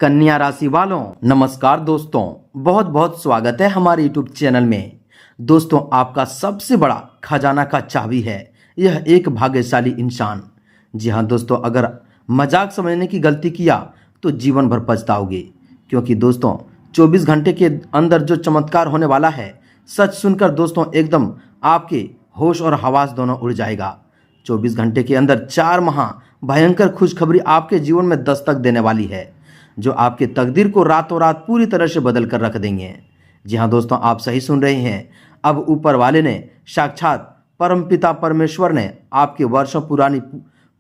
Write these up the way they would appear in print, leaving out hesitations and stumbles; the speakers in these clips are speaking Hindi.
कन्या राशि वालों नमस्कार दोस्तों, बहुत बहुत स्वागत है हमारे यूट्यूब चैनल में। दोस्तों, आपका सबसे बड़ा खजाना का चाबी है यह एक भाग्यशाली इंसान। जी हाँ दोस्तों, अगर मजाक समझने की गलती किया तो जीवन भर पछताओगे, क्योंकि दोस्तों 24 घंटे के अंदर जो चमत्कार होने वाला है, सच सुनकर दोस्तों एकदम आपके होश और हवास दोनों उड़ जाएगा। 24 घंटे के अंदर 4 महा भयंकर खुशखबरी आपके जीवन में दस्तक देने वाली है, जो आपके तकदीर को रातों रात पूरी तरह से बदल कर रख देंगे। जी हाँ दोस्तों, आप सही सुन रहे हैं। अब ऊपर वाले ने, साक्षात परमपिता परमेश्वर ने आपके वर्षों पुरानी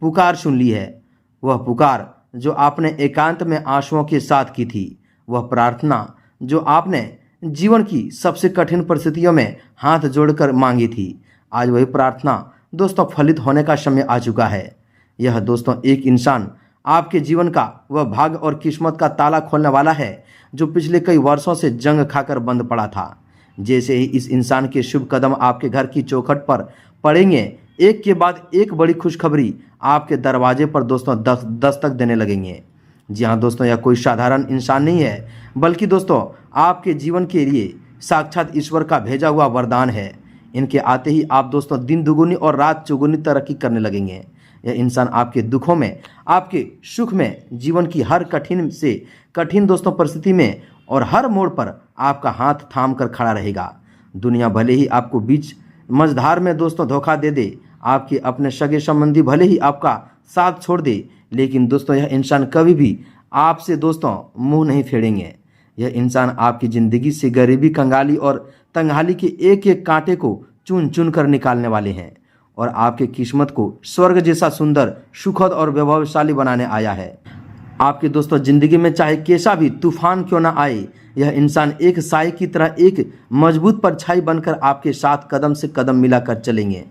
पुकार सुन ली है। वह पुकार जो आपने एकांत में आंसुओं के साथ की थी, वह प्रार्थना जो आपने जीवन की सबसे कठिन परिस्थितियों में हाथ जोड़कर मांगी थी, आज वही प्रार्थना दोस्तों फलित होने का समय आ चुका है। यह दोस्तों एक इंसान आपके जीवन का वह भाग्य और किस्मत का ताला खोलने वाला है, जो पिछले कई वर्षों से जंग खाकर बंद पड़ा था। जैसे ही इस इंसान के शुभ कदम आपके घर की चौखट पर पड़ेंगे, एक के बाद एक बड़ी खुशखबरी आपके दरवाजे पर दोस्तों दस्तक देने लगेंगे। जी हाँ दोस्तों, यह कोई साधारण इंसान नहीं है, बल्कि दोस्तों आपके जीवन के लिए साक्षात ईश्वर का भेजा हुआ वरदान है। इनके आते ही आप दोस्तों दिन दुगुनी और रात चौगुनी तरक्की करने लगेंगे। यह इंसान आपके दुखों में, आपके सुख में, जीवन की हर कठिन से कठिन दोस्तों परिस्थिति में और हर मोड़ पर आपका हाथ थाम कर खड़ा रहेगा। दुनिया भले ही आपको बीच मझधार में दोस्तों धोखा दे दे, आपके अपने सगे संबंधी भले ही आपका साथ छोड़ दे, लेकिन दोस्तों यह इंसान कभी भी आपसे दोस्तों मुंह नहीं फेरेंगे। यह इंसान आपकी ज़िंदगी से गरीबी, कंगाली और तंगहाली के एक एक कांटे को चुन चुन कर निकालने वाले हैं और आपके किस्मत को स्वर्ग जैसा सुंदर, सुखद और वैभवशाली बनाने आया है। आपके दोस्तों ज़िंदगी में चाहे कैसा भी तूफान क्यों ना आए, यह इंसान एक साए की तरह एक मजबूत परछाई बनकर आपके साथ कदम से कदम मिलाकर चलेंगे।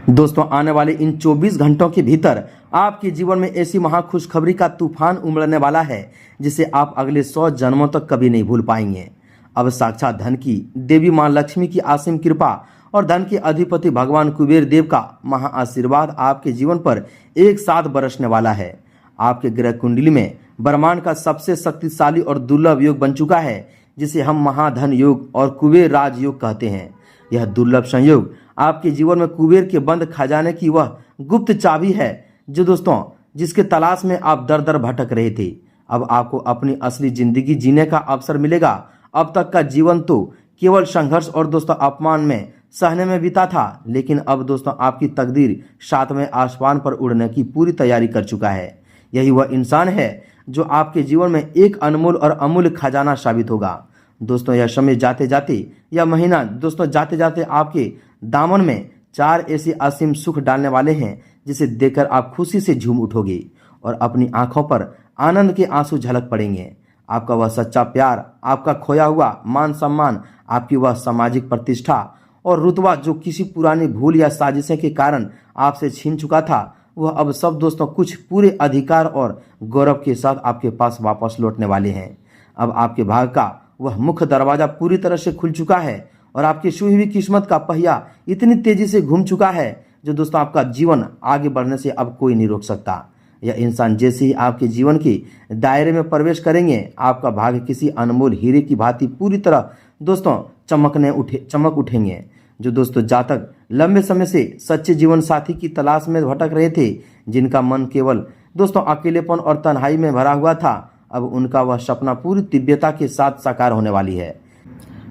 दोस्तों, आने वाले इन 24 घंटों के भीतर आपके जीवन में ऐसी महाखुशखबरी का तूफान उमड़ने वाला है, जिसे आप अगले 100 जन्मों तक कभी नहीं भूल पाएंगे। अब साक्षात धन की देवी माँ लक्ष्मी की असीम कृपा और धन के अधिपति भगवान कुबेर देव का महा आशीर्वाद आपके जीवन पर एक साथ बरसने वाला है। आपके ग्रह कुंडली में ब्रह्मांड का सबसे शक्तिशाली और दुर्लभ योग बन चुका है, जिसे हम महाधन योग और कुबेर राज योग कहते हैं। यह दुर्लभ संयोग आपके जीवन में कुबेर के बंद खजाने की वह गुप्त चाबी है, जो दोस्तों जिसके तलाश में आप दर दर भटक रहे थे। अब आपको अपनी असली जिंदगी जीने का अवसर मिलेगा। अब तक का जीवन तो केवल संघर्ष और दोस्तों अपमान में सहने में बीता था, लेकिन अब दोस्तों आपकी तकदीर 7वें आसमान पर उड़ने की पूरी तैयारी कर चुका है। यही वह इंसान है जो आपके जीवन में एक अनमोल और अमूल्य खजाना साबित होगा। दोस्तों, यह समय जाते जाते, यह महीना दोस्तों जाते जाते आपके दामन में 4 ऐसे असीम सुख डालने वाले हैं, जिसे देखकर आप खुशी से झूम उठोगे और अपनी आंखों पर आनंद के आंसू झलक पड़ेंगे। आपका वह सच्चा प्यार, आपका खोया हुआ मान सम्मान, आपकी वह सामाजिक प्रतिष्ठा और रुतबा जो किसी पुरानी भूल या साजिशें के कारण आपसे छीन चुका था, वह अब सब दोस्तों कुछ पूरे अधिकार और गौरव के साथ आपके पास वापस लौटने वाले हैं। अब आपके भाग्य का वह मुख्य दरवाजा पूरी तरह से खुल चुका है और आपकी छुई हुई किस्मत का पहिया इतनी तेजी से घूम चुका है, जो दोस्तों आपका जीवन आगे बढ़ने से अब कोई नहीं रोक सकता। यह इंसान जैसे ही आपके जीवन के दायरे में प्रवेश करेंगे, आपका भाग्य किसी अनमोल हीरे की भांति पूरी तरह दोस्तों चमक उठेंगे। जो दोस्तों जातक लंबे समय से सच्चे जीवन साथी की तलाश में भटक रहे थे, जिनका मन केवल दोस्तों अकेलेपन और तन्हाई में भरा हुआ था, अब उनका वह सपना पूरी दिव्यता के साथ साकार होने वाली है।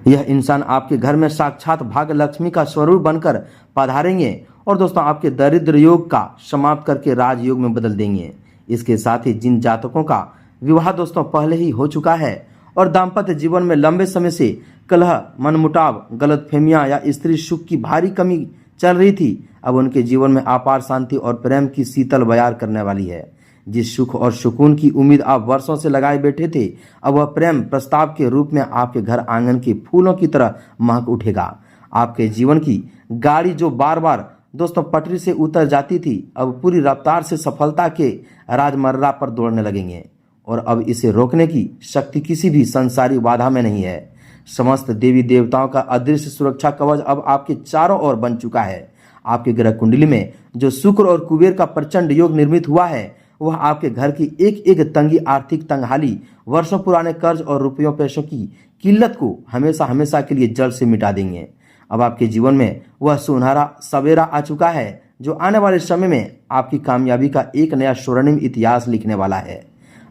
यह इंसान आपके घर में साक्षात भाग्य लक्ष्मी का स्वरूप बनकर पधारेंगे और दोस्तों आपके दरिद्र योग का समाप्त करके राजयोग में बदल देंगे। इसके साथ ही जिन जातकों का विवाह दोस्तों पहले ही हो चुका है और दाम्पत्य जीवन में लंबे समय से कलह, मनमुटाव, गलतफहमियां या स्त्री सुख की भारी कमी चल रही थी, अब उनके जीवन में अपार शांति और प्रेम की शीतल बयार करने वाली है। जिस सुख और सुकून की उम्मीद आप वर्षों से लगाए बैठे थे, अब वह प्रेम प्रस्ताव के रूप में आपके घर आंगन के फूलों की तरह महक उठेगा। आपके जीवन की गाड़ी जो बार बार दोस्तों पटरी से उतर जाती थी, अब पूरी रफ्तार से सफलता के राजमर्रा पर दौड़ने लगेंगे और अब इसे रोकने की शक्ति किसी भी संसारी बाधा में नहीं है। समस्त देवी देवताओं का अदृश्य सुरक्षा कवच अब आपके चारों ओर बन चुका है। आपके ग्रह कुंडली में जो शुक्र और कुबेर का प्रचंड योग निर्मित हुआ है, वह आपके घर की एक एक तंगी, आर्थिक तंगहाली वर्षों पुराने कर्ज और रुपयों पैसों की किल्लत को हमेशा हमेशा के लिए जड़ से मिटा देंगे। अब आपके जीवन में वह सुनहरा सवेरा आ चुका है जो आने वाले समय में आपकी कामयाबी का एक नया स्वर्णिम इतिहास लिखने वाला है।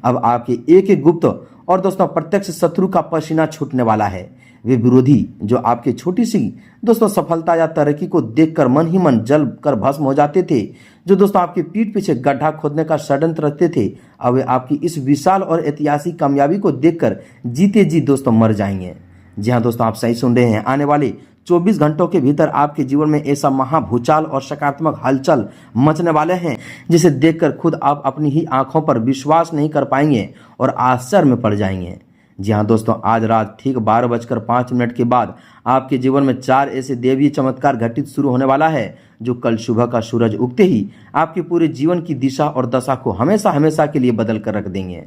अब आपके एक एक गुप्त और दोस्तों प्रत्यक्ष शत्रु का पसीना छूटने वाला है। वे विरोधी जो आपके छोटी सी दोस्तों सफलता या तरक्की को देखकर मन ही मन जल कर भस्म हो जाते थे, जो दोस्तों आपकी पीठ पीछे गड्ढा खोदने का षड्यंत्र रखते थे, अब वे आपकी इस विशाल और ऐतिहासिक कामयाबी को देखकर जीते जी दोस्तों मर जाएंगे। जी हाँ दोस्तों, आप सही सुन रहे हैं। आने वाले 24 घंटों के भीतर आपके जीवन में ऐसा महाभूचाल और सकारात्मक हलचल मचने वाले हैं जिसे देखकर खुद आप अपनी ही आंखों पर विश्वास नहीं कर पाएंगे और आश्चर्य में पड़ जाएंगे। जी हाँ दोस्तों, आज रात ठीक 12:05 के बाद आपके जीवन में 4 ऐसे दैवीय चमत्कार घटित शुरू होने वाला है जो कल सुबह का सूरज उगते ही आपके पूरे जीवन की दिशा और दशा को हमेशा हमेशा के लिए बदल कर रख देंगे।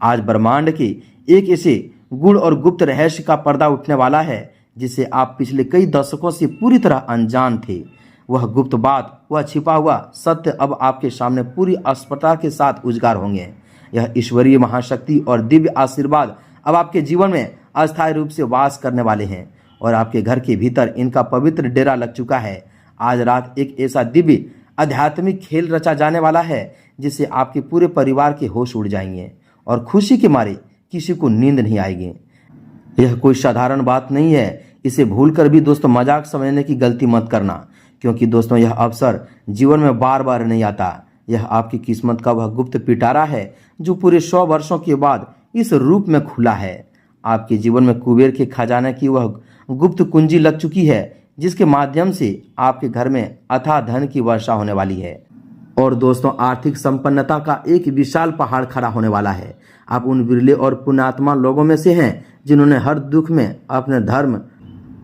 आज ब्रह्मांड के एक ऐसे गूढ़ और गुप्त रहस्य का पर्दा उठने वाला है जिसे आप पिछले कई दशकों से पूरी तरह अनजान थे। वह गुप्त बात, वह छिपा हुआ सत्य अब आपके सामने पूरी स्पष्टता के साथ उजागर होंगे। यह ईश्वरीय महाशक्ति और दिव्य आशीर्वाद अब आपके जीवन में अस्थायी रूप से वास करने वाले हैं और आपके घर के भीतर इनका पवित्र डेरा लग चुका है। आज रात एक ऐसा दिव्य आध्यात्मिक खेल रचा जाने वाला है जिससे आपके पूरे परिवार के होश उड़ जाएंगे और खुशी के मारे किसी को नींद नहीं आएगी। यह कोई साधारण बात नहीं है। इसे भूलकर भी दोस्तों मजाक समझने की गलती मत करना, क्योंकि दोस्तों यह अवसर जीवन में बार बार नहीं आता। यह आपकी किस्मत का वह गुप्त पिटारा है जो पूरे 100 वर्षों के बाद इस रूप में खुला है। आपके जीवन में कुबेर के खजाने की वह गुप्त कुंजी लग चुकी है जिसके माध्यम से आपके घर में अथाह धन की वर्षा होने वाली है और दोस्तों आर्थिक संपन्नता का एक विशाल पहाड़ खड़ा होने वाला है। आप उन विरले और पुण्यात्मा लोगों में से हैं जिन्होंने हर दुख में अपने धर्म,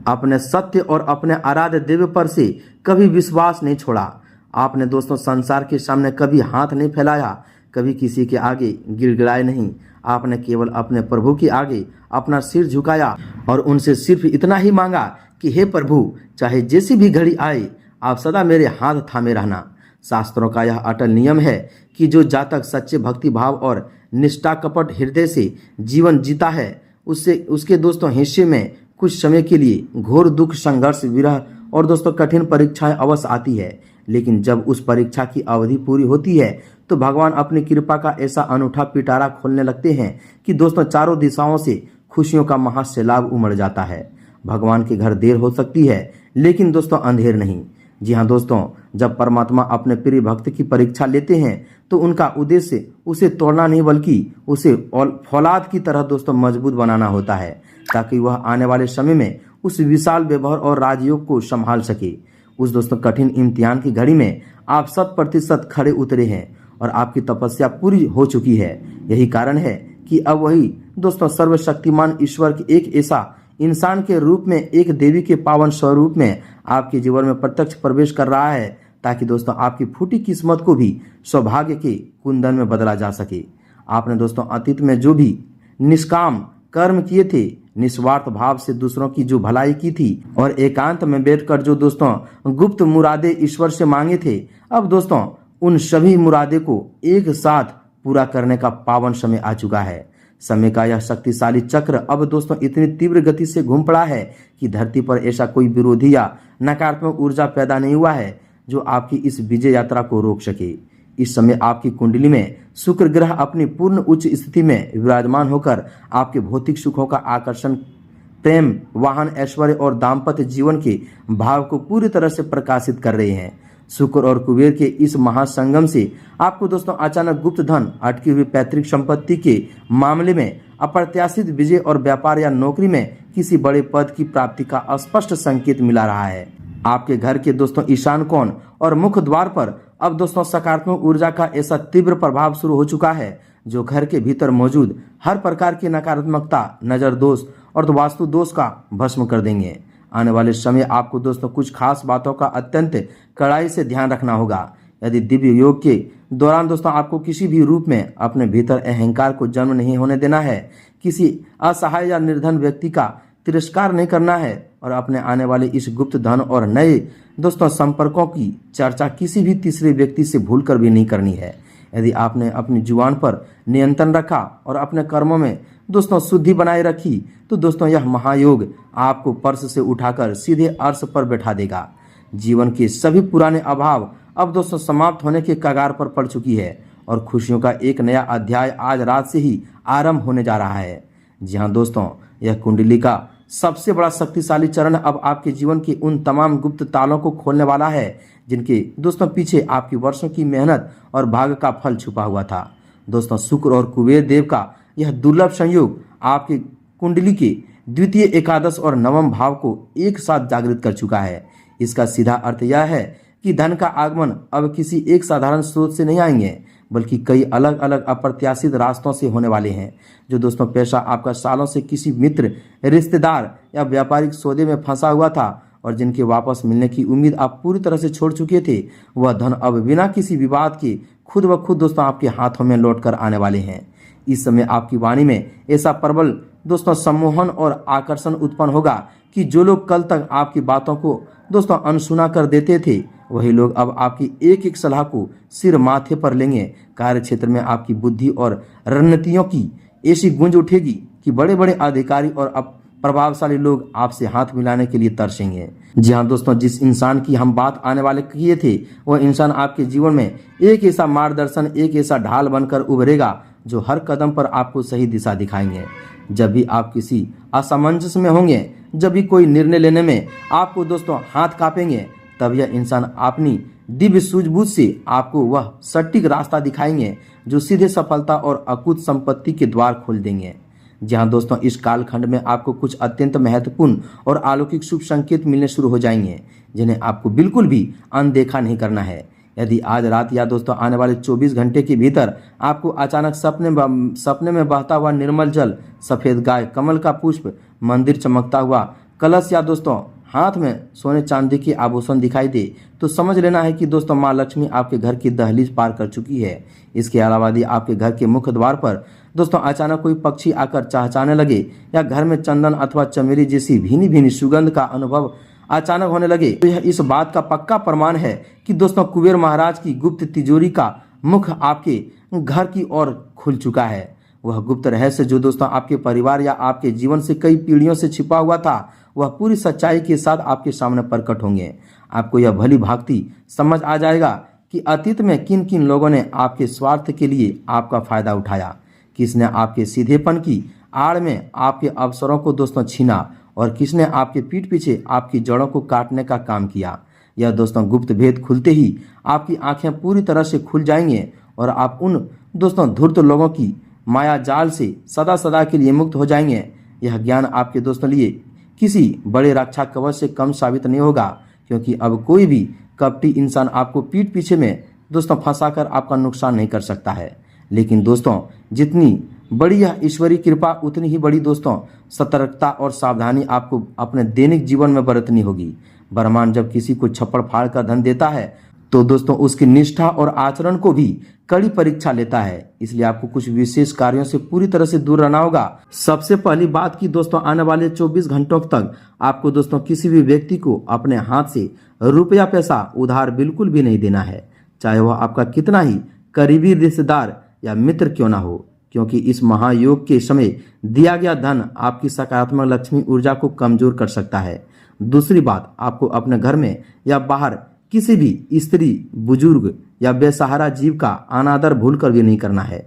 अपने सत्य और अपने आराध्य देव पर से कभी विश्वास नहीं छोड़ा। आपने दोस्तों संसार के सामने कभी हाथ नहीं फैलाया, कभी किसी के आगे गिड़गिड़ाए नहीं। आपने केवल अपने प्रभु के आगे अपना सिर झुकाया और उनसे सिर्फ इतना ही मांगा कि हे प्रभु, चाहे जैसी भी घड़ी आए आप सदा मेरे हाथ थामे रहना। शास्त्रों का यह अटल नियम है कि जो जातक सच्चे भक्ति भाव और निष्ठा कपट हृदय से जीवन जीता है उसके दोस्तों हिस्से में कुछ समय के लिए घोर दुख, संघर्ष, विरह और दोस्तों कठिन परीक्षाएं अवश्य आती है, लेकिन जब उस परीक्षा की अवधि पूरी होती है तो भगवान अपनी कृपा का ऐसा अनूठा पिटारा खोलने लगते हैं कि दोस्तों चारों दिशाओं से खुशियों का महासैलाब उमड़ जाता है। भगवान के घर देर हो सकती है लेकिन दोस्तों अंधेर नहीं। जी हाँ दोस्तों, जब परमात्मा अपने प्रिय भक्त की परीक्षा लेते हैं तो उनका उद्देश्य उसे तोड़ना नहीं बल्कि उसे फौलाद की तरह दोस्तों मजबूत बनाना होता है, ताकि वह आने वाले समय में उस विशाल व्यवहार और राजयोग को संभाल सके। उस दोस्तों कठिन इम्तिहान की घड़ी में आप 100% खड़े उतरे हैं और आपकी तपस्या पूरी हो चुकी है। यही कारण है कि अब वही दोस्तों सर्वशक्तिमान ईश्वर के एक ऐसा इंसान के रूप में, एक देवी के पावन स्वरूप में आपके जीवन में प्रत्यक्ष प्रवेश कर रहा है, ताकि दोस्तों आपकी फूटी किस्मत को भी सौभाग्य के कुंदन में बदला जा सके। आपने दोस्तों अतीत में जो भी निष्काम कर्म किए थे, निस्वार्थ भाव से दूसरों की जो भलाई की थी और एकांत में बैठकर जो दोस्तों गुप्त मुरादे ईश्वर से मांगे थे, अब दोस्तों उन सभी मुरादे को एक साथ पूरा करने का पावन समय आ चुका है। समय का यह शक्तिशाली चक्र अब दोस्तों इतनी तीव्र गति से घूम पड़ा है कि धरती पर ऐसा कोई विरोधी या नकारात्मक ऊर्जा पैदा नहीं हुआ है जो आपकी इस विजय यात्रा को रोक सके। इस समय आपकी कुंडली में शुक्र ग्रह अपनी पूर्ण उच्च स्थिति में विराजमान होकर आपके भौतिक सुखों का आकर्षण, प्रेम, वाहन, ऐश्वर्य और दाम्पत्य जीवन के भाव को पूरी तरह से प्रकाशित कर रहे हैं। शुक्र और कुबेर के इस महासंगम से आपको दोस्तों अचानक गुप्त धन, अटकी हुई पैतृक संपत्ति के मामले में अप्रत्याशित विजय और व्यापार या नौकरी में किसी बड़े पद की प्राप्ति का स्पष्ट संकेत मिला रहा है। आपके घर के दोस्तों ईशान कोण और मुख्य द्वार पर अब दोस्तों सकारात्मक ऊर्जा का ऐसा तीव्र प्रभाव शुरू हो चुका है जो घर के भीतर मौजूद हर प्रकार की नकारात्मकता, नजर दोष और वास्तु दोष का भस्म कर देंगे। आने वाले समय आपको दोस्तों कुछ खास बातों का अत्यंत कड़ाई से ध्यान रखना होगा। यदि दिव्य योग के दौरान दोस्तों आपको किसी भी रूप में अपने भीतर अहंकार को जन्म नहीं होने देना है, किसी असहाय या निर्धन व्यक्ति का तिरस्कार नहीं करना है और अपने आने वाले इस गुप्त धन और नए दोस्तों संपर्कों की चर्चा किसी भी तीसरे व्यक्ति से भूलकर भी नहीं करनी है। यदि आपने अपनी जुबान पर नियंत्रण रखा और अपने कर्मों में दोस्तों शुद्धि बनाए रखी तो दोस्तों यह महायोग आपको पर्स से उठाकर सीधे अर्श पर बैठा देगा। जीवन के सभी पुराने अभाव अब दोस्तों समाप्त होने के कगार पर पड़ चुकी है और खुशियों का एक नया अध्याय आज रात से ही आरंभ होने जा रहा है। जी हाँ दोस्तों, यह कुंडली का सबसे बड़ा शक्तिशाली चरण अब आपके जीवन के उन तमाम गुप्त तालों को खोलने वाला है जिनके दोस्तों पीछे आपकी वर्षों की मेहनत और भाग्य का फल छुपा हुआ था। दोस्तों, शुक्र और कुबेर देव का यह दुर्लभ संयोग आपकी कुंडली के द्वितीय, एकादश और नवम भाव को एक साथ जागृत कर चुका है। इसका सीधा अर्थ यह है कि धन का आगमन अब किसी एक साधारण स्रोत से नहीं आएंगे बल्कि कई अलग अलग अप्रत्याशित रास्तों से होने वाले हैं। जो दोस्तों पैसा आपका सालों से किसी मित्र, रिश्तेदार या व्यापारिक सौदे में फंसा हुआ था और जिनके वापस मिलने की उम्मीद आप पूरी तरह से छोड़ चुके थे, वह धन अब बिना किसी विवाद के खुद ब खुद दोस्तों आपके हाथों में लौट कर आने वाले हैं। इस समय आपकी वाणी में ऐसा प्रबल दोस्तों सम्मोहन और आकर्षण उत्पन्न होगा कि जो लोग कल तक आपकी बातों को दोस्तों अनसुना कर देते थे, वही लोग अब आपकी एक एक सलाह को सिर माथे पर लेंगे। कार्य क्षेत्र में आपकी बुद्धि और रणनीतियों की ऐसी गूंज उठेगी कि बड़े बड़े अधिकारी और प्रभावशाली लोग आपसे हाथ मिलाने के लिए तरसेंगे। जी हाँ दोस्तों, जिस इंसान की हम बात आने वाले किए थे, वह इंसान आपके जीवन में एक ऐसा मार्गदर्शन, एक ऐसा ढाल बनकर उभरेगा जो हर कदम पर आपको सही दिशा दिखाएंगे। जब भी आप किसी असमंजस में होंगे, जब भी कोई निर्णय लेने में आपको दोस्तों हाथ कांपेंगे, तब यह इंसान अपनी दिव्य सूझबूझ से आपको वह सटीक रास्ता दिखाएंगे जो सीधे सफलता और अकूत संपत्ति के द्वार खोल देंगे। जी हाँ दोस्तों, इस कालखंड में आपको कुछ अत्यंत महत्वपूर्ण और अलौकिक शुभ संकेत मिलने शुरू हो जाएंगे जिन्हें आपको बिल्कुल भी अनदेखा नहीं करना है। यदि आज रात या दोस्तों आने वाले 24 घंटे के भीतर आपको अचानक सपने में बहता हुआ निर्मल जल, सफेद गाय, कमल का पुष्प, मंदिर चमकता हुआ कलश या दोस्तों हाथ में सोने चांदी के आभूषण दिखाई दे, तो समझ लेना है कि दोस्तों माँ लक्ष्मी आपके घर की दहलीज पार कर चुकी है। इसके अलावा यदि आपके घर के मुख्य द्वार पर दोस्तों अचानक कोई पक्षी आकर चहचहाने लगे या घर में चंदन अथवा चमेली जैसी भीनी भीनी सुगंध का अनुभव अचानक होने लगे, तो यह इस बात का पक्का प्रमाण है कि दोस्तों कुबेर महाराज की गुप्त तिजोरी का मुख आपके घर की ओर खुल चुका है। वह गुप्त रहस्य जो दोस्तों आपके परिवार या आपके जीवन से कई पीढ़ियों से छिपा हुआ था, वह पूरी सच्चाई के साथ आपके सामने प्रकट होंगे। आपको यह भली भांति समझ आ जाएगा कि अतीत में किन किन लोगों ने आपके स्वार्थ के लिए आपका फायदा उठाया, किसने आपके सीधेपन की आड़ में आपके अवसरों को दोस्तों छीना और किसने आपके पीठ पीछे आपकी जड़ों को काटने का काम किया। यह दोस्तों गुप्त भेद खुलते ही आपकी आंखें पूरी तरह से खुल जाएंगे और आप उन दोस्तों धूर्त लोगों की माया जाल से सदा सदा के लिए मुक्त हो जाएंगे। यह ज्ञान आपके दोस्तों लिए किसी बड़े रक्षा कवच से कम साबित नहीं होगा, क्योंकि अब कोई भी कपटी इंसान आपको पीठ पीछे में दोस्तों फंसाकर आपका नुकसान नहीं कर सकता है। लेकिन दोस्तों जितनी बड़ी यह ईश्वरीय कृपा, उतनी ही बड़ी दोस्तों सतर्कता और सावधानी आपको अपने दैनिक जीवन में बरतनी होगी। ब्रह्मांड जब किसी को छप्पड़ फाड़ कर धन देता है तो दोस्तों उसकी निष्ठा और आचरण को भी कड़ी परीक्षा लेता है। इसलिए आपको कुछ विशेष कार्यों से पूरी तरह से दूर रहना होगा। सबसे पहली बात कि दोस्तों आने वाले 24 घंटों तक आपको दोस्तों किसी भी व्यक्ति को अपने हाथ से रुपया पैसा उधार बिल्कुल भी नहीं देना है, चाहे वह आपका कितना ही करीबी रिश्तेदार या मित्र क्यों ना हो, क्योंकि इस महायोग के समय दिया गया धन आपकी सकारात्मक लक्ष्मी ऊर्जा को कमजोर कर सकता है। दूसरी बात, आपको अपने घर में या बाहर किसी भी स्त्री, बुजुर्ग या बेसहारा जीव का अनादर भूलकर भी नहीं करना है,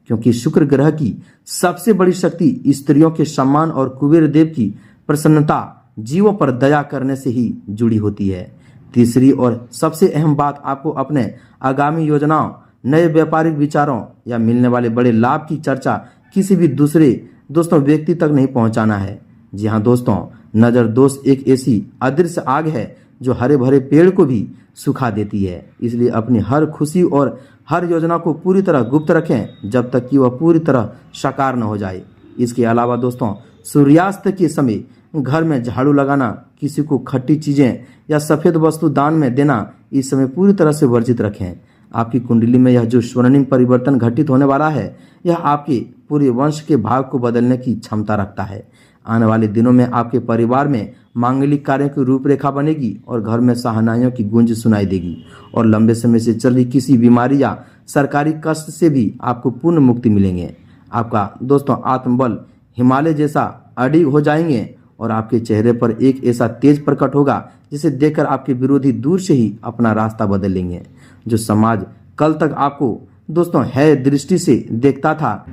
क्योंकि शुक्र ग्रह की सबसे बड़ी शक्ति स्त्रियों के सम्मान और कुबेर देव की प्रसन्नता जीवों पर दया करने से ही जुड़ी होती है। तीसरी और सबसे अहम बात, आपको अपने आगामी योजनाओं, नए व्यापारिक विचारों या मिलने वाले बड़े लाभ की चर्चा किसी भी दूसरे दोस्तों व्यक्ति तक नहीं पहुंचाना है। जी हाँ दोस्तों, नजर दोष एक ऐसी अदृश्य आग है जो हरे भरे पेड़ को भी सुखा देती है। इसलिए अपनी हर खुशी और हर योजना को पूरी तरह गुप्त रखें जब तक कि वह पूरी तरह साकार न हो जाए। इसके अलावा दोस्तों सूर्यास्त के समय घर में झाड़ू लगाना, किसी को खट्टी चीजें या सफेद वस्तु दान में देना इस समय पूरी तरह से वर्जित रखें। आपकी कुंडली में यह जो स्वर्णिम परिवर्तन घटित होने वाला है, यह आपके पूरे वंश के भाग को बदलने की क्षमता रखता है। आने वाले दिनों में आपके परिवार में मांगलिक कार्यों की रूपरेखा बनेगी और घर में शहनाइयों की गूंज सुनाई देगी और लंबे समय से चल रही किसी बीमारी या सरकारी कष्ट से भी आपको पूर्ण मुक्ति मिलेंगे। आपका दोस्तों आत्मबल हिमालय जैसा अडिग हो जाएंगे और आपके चेहरे पर एक ऐसा तेज प्रकट होगा जिसे देखकर आपके विरोधी दूर से ही अपना रास्ता बदल लेंगे। जो समाज कल तक आपको दोस्तों है दृष्टि से देखता था,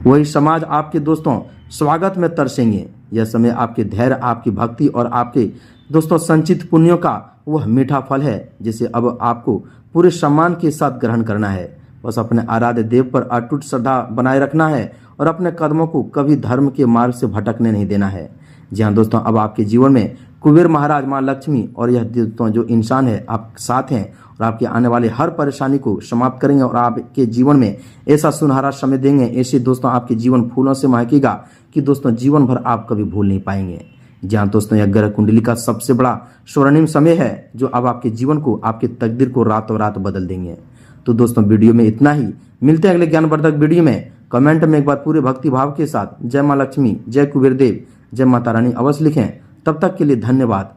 वही समाज आपके दोस्तों स्वागत में तरसेंगे। यह समय आपके धैर्य, आपकी भक्ति और आपके दोस्तों संचित पुण्यों का वह मीठा फल है जिसे अब आपको पूरे सम्मान के साथ ग्रहण करना है। बस अपने आराध्य देव पर अटूट श्रद्धा बनाए रखना है और अपने कदमों को कभी धर्म के मार्ग से भटकने नहीं देना है। जी हाँ दोस्तों, अब आपके जीवन में कुबेर महाराज, माँ लक्ष्मी और यह दोस्तों जो इंसान है आप साथ हैं और आपके आने वाले हर परेशानी को समाप्त करेंगे और आपके जीवन में ऐसा सुनहरा समय देंगे, ऐसे दोस्तों आपके जीवन फूलों से महकेगा कि दोस्तों जीवन भर आप कभी भूल नहीं पाएंगे। जहाँ दोस्तों यह ग्रह कुंडली का सबसे बड़ा स्वर्णिम समय है जो अब आपके जीवन को, आपके तकदीर को रातों रात बदल देंगे। तो दोस्तों वीडियो में इतना ही, मिलते हैं अगले ज्ञानवर्धक वीडियो में। कमेंट में एक बार पूरे भक्ति भाव के साथ जय माँ लक्ष्मी, जय कुबेर देव, जय माता रानी अवश्य लिखें। तब तक के लिए धन्यवाद।